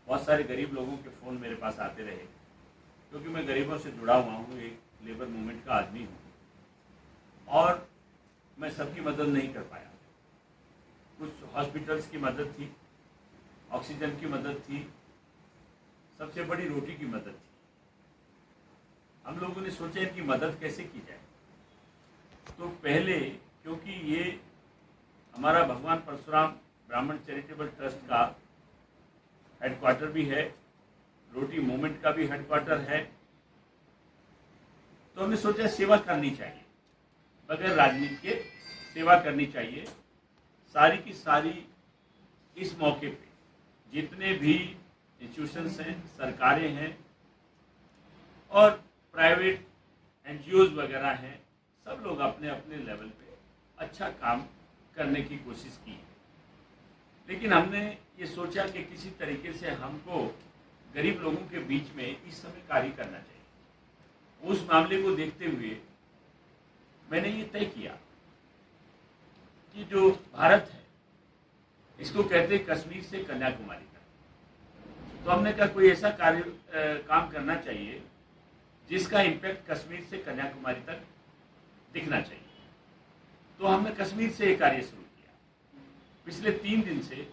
बहुत सारे गरीब लोगों के फ़ोन मेरे पास आते रहे, क्योंकि मैं गरीबों से जुड़ा हुआ हूँ, एक लेबर मूवमेंट का आदमी हूँ और मैं सबकी मदद नहीं कर पाया। कुछ हॉस्पिटल्स की मदद थी, ऑक्सीजन की मदद थी, सबसे बड़ी रोटी की मदद थी। हम लोगों ने सोचा इनकी मदद कैसे की जाए। तो पहले, क्योंकि ये हमारा भगवान परशुराम ब्राह्मण चैरिटेबल ट्रस्ट का हेडक्वार्टर भी है, रोटी मूवमेंट का भी हेडक्वार्टर है, तो हमने सोचा सेवा करनी चाहिए, बगैर राजनीति के सेवा करनी चाहिए। सारी की सारी इस मौके पे जितने भी इंस्टीट्यूशंस हैं, सरकारें हैं और प्राइवेट एनजीओज वगैरह हैं, सब लोग अपने अपने लेवल पे अच्छा काम करने की कोशिश की है। लेकिन हमने ये सोचा कि किसी तरीके से हमको गरीब लोगों के बीच में इस समय कार्य करना चाहिए। उस मामले को देखते हुए मैंने ये तय किया कि जो भारत है इसको कहते हैं कश्मीर से कन्याकुमारी तक। तो हमने कहा कोई ऐसा काम करना चाहिए जिसका इम्पैक्ट कश्मीर से कन्याकुमारी तक दिखना चाहिए। तो हमने कश्मीर से ये कार्य शुरू किया। पिछले 3 दिन से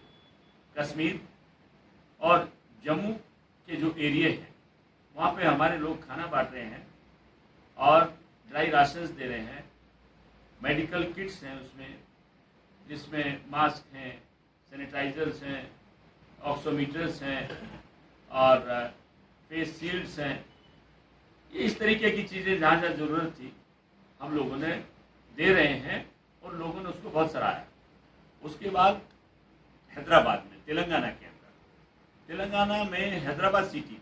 कश्मीर और जम्मू के जो एरिया हैं वहाँ पे हमारे लोग खाना बांट रहे हैं और ड्राई राशंस दे रहे हैं, मेडिकल किट्स हैं उसमें, जिसमें मास्क हैं, सैनिटाइजर्स हैं, ऑक्सीमीटर्स हैं और फेस शील्ड्स हैं। इस तरीके की चीज़ें जहाँ जहाँ ज़रूरत थी हम लोगों ने दे रहे हैं और लोगों ने उसको बहुत सराहा। उसके बाद हैदराबाद में, तेलंगाना के अंदर, तेलंगाना में हैदराबाद सिटी में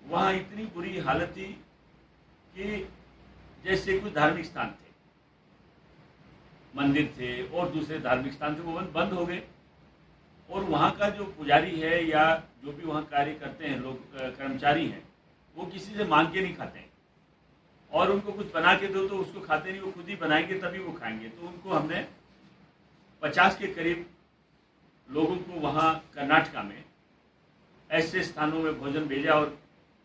वहाँ इतनी बुरी हालत थी कि जैसे कुछ धार्मिक स्थान थे, मंदिर थे और दूसरे धार्मिक स्थान थे, वो बंद हो गए। और वहाँ का जो पुजारी है या जो भी वहाँ कार्य करते हैं लोग, कर्मचारी हैं, वो किसी से मांग के नहीं खाते हैं और उनको कुछ बना के दो तो उसको खाते नहीं, वो खुद ही बनाएंगे तभी वो खाएंगे। तो उनको हमने 50 के करीब लोगों को वहाँ कर्नाटका में ऐसे स्थानों में भोजन भेजा और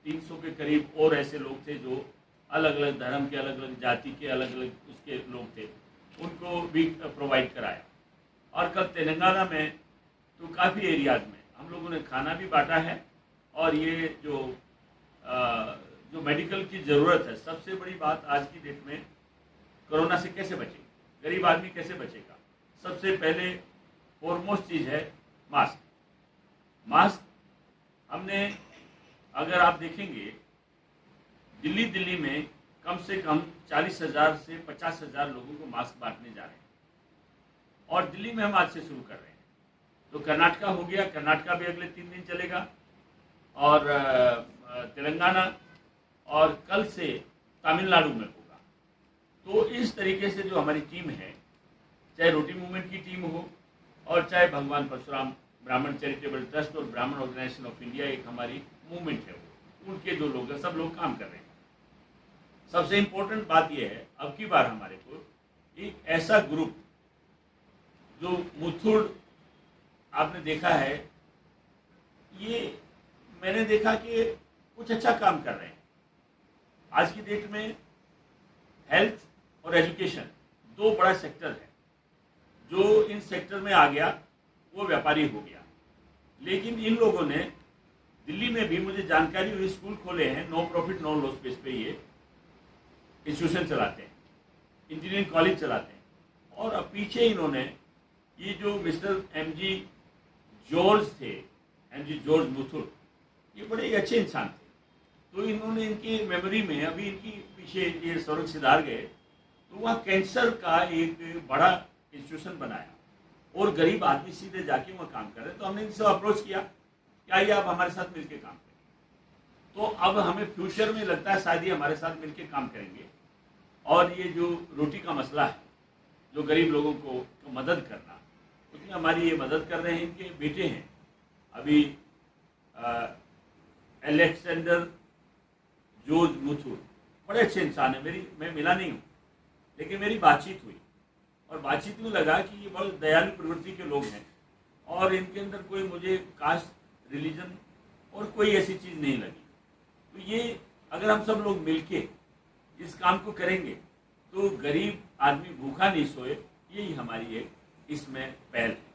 300 के करीब और ऐसे लोग थे जो अलग अलग धर्म के, अलग अलग जाति के, अलग अलग उसके लोग थे, उनको भी प्रोवाइड कराया। और कल तेलंगाना में तो काफ़ी एरियाज में हम लोगों ने खाना भी बांटा है। और ये जो मेडिकल की ज़रूरत है, सबसे बड़ी बात आज की डेट में कोरोना से कैसे बचेगा, गरीब आदमी कैसे बचेगा, सबसे पहले फॉरमोस्ट चीज़ है मास्क। मास्क हमने, अगर आप देखेंगे, दिल्ली में कम से कम 40,000 से 50,000 लोगों को मास्क बांटने जा रहे हैं और दिल्ली में हम आज से शुरू कर रहे हैं। तो कर्नाटका हो गया, कर्नाटका भी अगले 3 दिन चलेगा और तेलंगाना और कल से तमिलनाडु में होगा। तो इस तरीके से जो हमारी टीम है, चाहे रोटी मूवमेंट की टीम हो और चाहे भगवान परशुराम ब्राह्मण चैरिटेबल ट्रस्ट और ब्राह्मण ऑर्गेनाइजेशन ऑफ इंडिया एक हमारी मूवमेंट है, वो उनके जो लोग हैं सब लोग काम कर रहे हैं। सबसे इम्पोर्टेंट बात यह है, अब की बार हमारे को एक ऐसा ग्रुप जो मुथुड़ आपने देखा है, ये मैंने देखा कि कुछ अच्छा काम कर रहे हैं। आज की डेट में हेल्थ और एजुकेशन 2 बड़ा सेक्टर है। जो इन सेक्टर में आ गया वो व्यापारी हो गया। लेकिन इन लोगों ने दिल्ली में भी, मुझे जानकारी हुई, स्कूल खोले हैं, no profit no loss base पे ये इंस्टीट्यूशन चलाते हैं, इंजीनियरिंग कॉलेज चलाते हैं। और अब पीछे इन्होंने ये जो मिस्टर एमजी जॉर्ज थे, एमजी जॉर्ज मुथुड़, ये बड़े अच्छे इंसान थे। तो इन्होंने इनकी मेमोरी में अभी इनकी पीछे ये स्वर्ग सिधार गए, तो वहाँ कैंसर का एक बड़ा इंस्टीट्यूशन बनाया और गरीब आदमी सीधे जाके वहाँ काम कर रहे हैं। तो हमने इनसे अप्रोच किया कि आइए आप हमारे साथ मिलकर काम करें। तो अब हमें फ्यूचर में लगता है शायद ये हमारे साथ मिलकर काम करेंगे। और ये जो रोटी का मसला है, जो गरीब लोगों को मदद करना, उसमें हमारी ये मदद कर रहे हैं। इनके बेटे हैं अभी अलेक्जेंडर जॉर्ज मुथुड़, बड़े अच्छे इंसान है। मैं मिला नहीं हूँ, लेकिन मेरी बातचीत हुई और बातचीत में लगा कि ये बहुत दयालु प्रवृत्ति के लोग हैं और इनके अंदर कोई मुझे कास्ट रिलीजन और कोई ऐसी चीज़ नहीं लगी। तो ये अगर हम सब लोग मिलके इस काम को करेंगे तो गरीब आदमी भूखा नहीं सोए, यही हमारी एक इसमें पहल है।